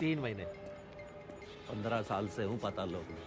3 महीने 15 साल से हूँ पाताल लोक में,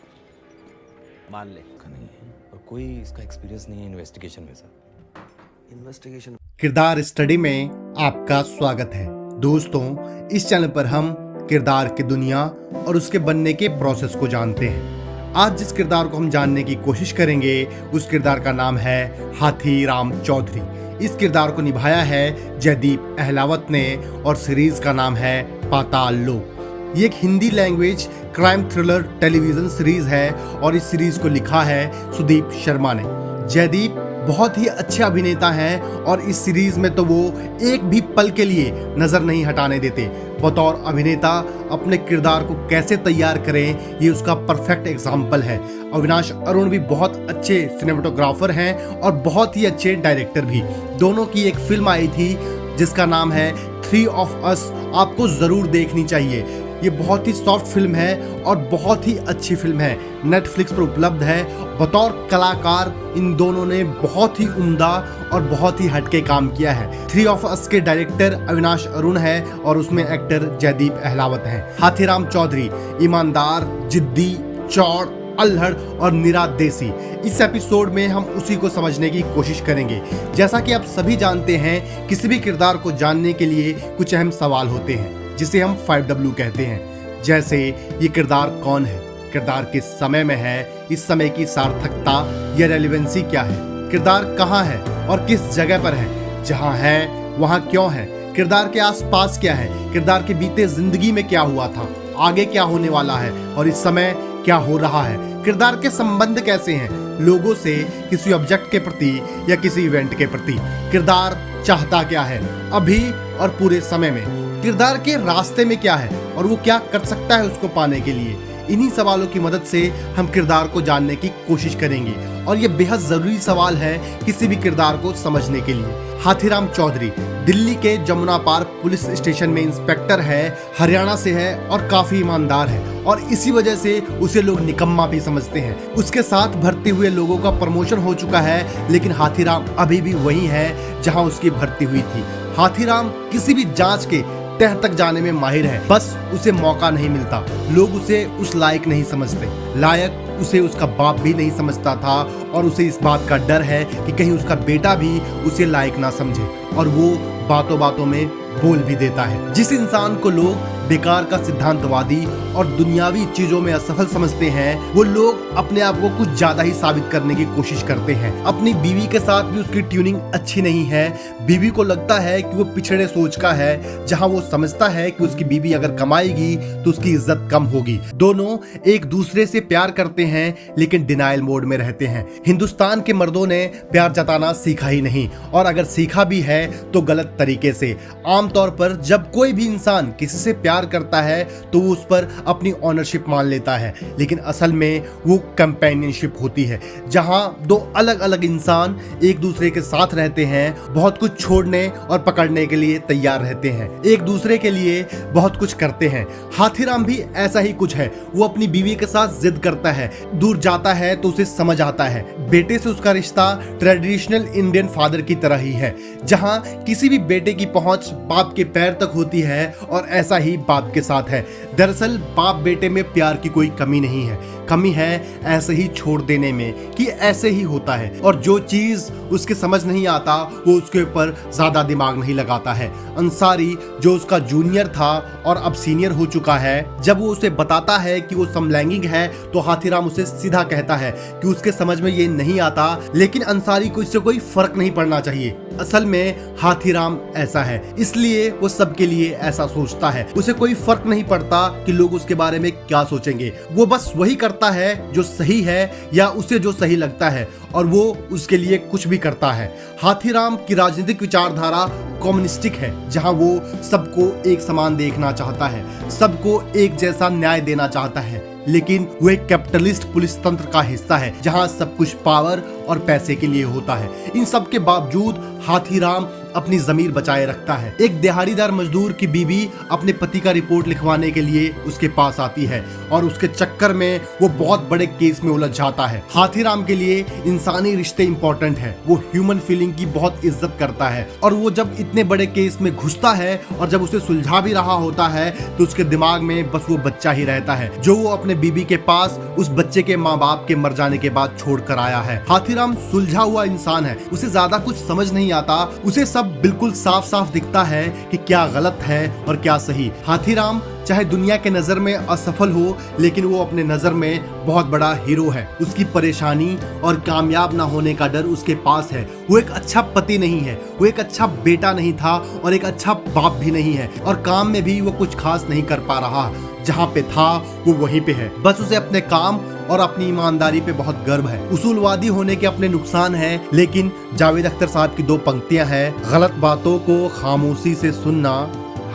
मान ले। का नहीं है और कोई इसका एक्सपीरियंस नहीं है इन्वेस्टिगेशन में सर। इन्वेस्टिगेशन किरदार स्टडी में आपका स्वागत है। दोस्तों, इस चैनल पर हम किरदार की दुनिया और उसके बनने के प्रोसेस को जानते हैं। आज जिस किरदार को हम जानने की कोशिश करेंगे उस किरदार का नाम है हाथीराम चौधरी। इस किरदार को निभाया है जयदीप अहलावत ने और सीरीज का नाम है पाताल लोक। ये एक Hindi language crime thriller television series है और इस सीरीज को लिखा है सुदीप शर्मा ने। जयदीप बहुत ही अच्छे अभिनेता हैं और इस सीरीज में तो वो एक भी पल के लिए नजर नहीं हटाने देते। बतौर अभिनेता अपने किरदार को कैसे तैयार करें ये उसका परफेक्ट एग्जाम्पल है। अविनाश अरुण भी बहुत अच्छे सिनेमेटोग्राफर हैं और बहुत ही अच्छे डायरेक्टर भी। दोनों की एक फिल्म आई थी जिसका नाम है 3 of Us, आपको जरूर देखनी चाहिए। ये बहुत ही सॉफ्ट फिल्म है और बहुत ही अच्छी फिल्म है, नेटफ्लिक्स पर उपलब्ध है। बतौर कलाकार इन दोनों ने बहुत ही उम्दा और बहुत ही हटके काम किया है। 3 of Us के डायरेक्टर अविनाश अरुण है और उसमें एक्टर जयदीप अहलावत हैं। हाथीराम चौधरी ईमानदार, जिद्दी, चौड़, अल्हड़ और निरा देसी। इस एपिसोड में हम उसी को समझने की कोशिश करेंगे। जैसा कि आप सभी जानते हैं, किसी भी किरदार को जानने के लिए कुछ अहम सवाल होते हैं जिसे हम 5W कहते हैं। जैसे ये किरदार कौन है, किरदार किस समय में है, इस समय की सार्थकता या रेलेवेंसी क्या है, किरदार कहाँ है और किस जगह पर है, जहाँ है वहाँ क्यों है, किरदार के आसपास क्या है, किरदार के बीते जिंदगी में क्या हुआ था, आगे क्या होने वाला है और इस समय क्या हो रहा है, किरदार के संबंध कैसे हैं लोगों से, किसी ऑब्जेक्ट के प्रति या किसी इवेंट के प्रति, किरदार चाहता क्या है अभी और पूरे समय में, किरदार के रास्ते में क्या है और वो क्या कर सकता है उसको पाने के लिए। इन्हीं सवालों की मदद से हम किरदार को जानने की कोशिश करेंगे और ये बेहद जरूरी सवाल है किसी भी किरदार को समझने के लिए। हाथीराम चौधरी दिल्ली के जमुना पार्क पुलिस स्टेशन में इंस्पेक्टर है, हरियाणा से है और काफी ईमानदार है और इसी वजह से उसे लोग निकम्मा भी समझते हैं। उसके साथ भर्ती हुए लोगों का प्रमोशन हो चुका है लेकिन हाथीराम अभी भी वही है जहां उसकी भर्ती हुई थी। हाथीराम किसी भी जांच के तह तक जाने में माहिर है, बस उसे मौका नहीं मिलता। लोग उसे उस लायक नहीं समझते। लायक उसे उसका बाप भी नहीं समझता था और उसे इस बात का डर है कि कहीं उसका बेटा भी उसे लायक ना समझे और वो बातों बातों में बोल भी देता है। जिस इंसान को लोग बेकार का सिद्धांतवादी और दुनियावी चीजों में असफल समझते हैं, वो लोग अपने आप को कुछ ज्यादा ही साबित करने की कोशिश करते हैं। अपनी बीवी के साथ भी उसकी ट्यूनिंग अच्छी नहीं है। बीवी को लगता है कि वो पिछड़े सोच का है, जहां वो समझता है कि उसकी बीवी अगर कमाएगी तो उसकी इज्जत कम होगी। दोनों एक दूसरे से प्यार करते हैं लेकिन डिनायल मोड में रहते हैं। हिंदुस्तान के मर्दों ने प्यार जताना सीखा ही नहीं और अगर सीखा भी है तो गलत तरीके से। आमतौर पर जब कोई भी इंसान किसी से प्यार करता है तो वो उस पर अपनी ऑनरशिप मान लेता है, लेकिन असल में वो कंपेनियनशिप होती है जहां दो अलग अलग इंसान एक दूसरे के साथ रहते हैं, बहुत कुछ छोड़ने और पकड़ने के लिए तैयार रहते हैं, एक दूसरे के लिए बहुत कुछ करते हैं। हाथीराम भी ऐसा ही कुछ है। वो अपनी बीवी के साथ जिद करता है, दूर जाता है तो उसे समझ आता है। बेटे से उसका रिश्ता ट्रेडिशनल इंडियन फादर की तरह ही है, जहां किसी भी बेटे की पहुंच बाप के पैर तक होती है और ऐसा ही बाप के साथ है। दरअसल बाप बेटे में प्यार की कोई कमी नहीं है, कमी है ऐसे ही छोड़ देने में कि ऐसे ही होता है और जो चीज उसके समझ नहीं आता वो उसके ऊपर ज्यादा दिमाग नहीं लगाता है। अंसारी जो उसका जूनियर था और अब सीनियर हो चुका है, जब वो उसे बताता है कि वो समलैंगिक है तो हाथीराम उसे सीधा कहता है कि उसके समझ में ये नहीं आता, लेकिन अंसारी को इससे कोई फर्क नहीं पड़ना चाहिए। असल में हाथीराम ऐसा है, इसलिए वो सबके लिए ऐसा सोचता है। उसे कोई फर्क नहीं पड़ता कि लोग उसके बारे में क्या सोचेंगे, वो बस वही करता है जो सही है या उसे जो सही लगता है और वो उसके लिए कुछ भी करता है। हाथीराम की राजनीतिक विचारधारा कम्युनिस्टिक है, जहां वो सबको एक समान देखना चाहता है, सबको एक जैसा न्याय देना चाहता है, लेकिन वो एक कैपिटलिस्ट पुलिस तंत्र का हिस्सा है जहां सब कुछ पावर और पैसे के लिए होता है। इन सब के बावजूद हाथीराम अपनी जमीर बचाए रखता है। एक दिहाड़ीदार मजदूर की बीवी अपने पति का रिपोर्ट लिखवाने के लिए उसके पास आती है और उसके चक्कर में वो बहुत बड़े केस में उलझ जाता है। हाथीराम के लिए इन इंसानी रिश्ते इंपॉर्टेंट है, वो ह्यूमन फीलिंग की बहुत इज्जत करता है। और वो जब इतने बड़े केस में घुसता है और जब उसे सुलझा भी रहा होता है तो उसके दिमाग में बस वो बच्चा ही रहता है जो वो अपने बीबी के पास उस बच्चे के माँ बाप के मर जाने के बाद छोड़ कर आया है। हाथीराम सुलझा हुआ इंसान है, उसे ज्यादा कुछ समझ नहीं आता, उसे सब बिल्कुल साफ साफ दिखता है कि क्या गलत है और क्या सही। हाथीराम चाहे दुनिया के नजर में असफल हो लेकिन वो अपने नजर में बहुत बड़ा हीरो है। उसकी परेशानी और कामयाब ना होने का डर उसके पास है। वो एक अच्छा पति नहीं है, वो एक अच्छा बेटा नहीं था और एक अच्छा बाप भी नहीं है, और काम में भी वो कुछ खास नहीं कर पा रहा। जहाँ पे था वो वहीं पे है। बस उसे अपने काम और अपनी ईमानदारी पे बहुत गर्व है। उसूलवादी होने के अपने नुकसान है, लेकिन जावेद अख्तर साहब की 2 पंक्तियां हैं, गलत बातों को खामोशी से सुनना,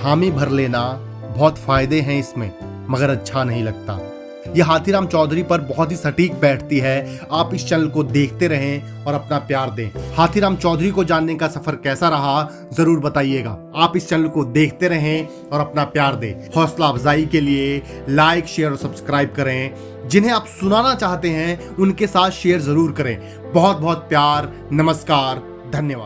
हामी भर लेना, बहुत फायदे हैं इसमें मगर अच्छा नहीं लगता। ये हाथीराम चौधरी पर बहुत ही सटीक बैठती है। आप इस चैनल को देखते रहें और अपना प्यार दें। हाथीराम चौधरी को जानने का सफर कैसा रहा जरूर बताइएगा। आप इस चैनल को देखते रहें और अपना प्यार दें। हौसला अफजाई के लिए लाइक, शेयर और सब्सक्राइब करें। जिन्हें आप सुनाना चाहते हैं उनके साथ शेयर जरूर करें। बहुत बहुत प्यार, नमस्कार, धन्यवाद।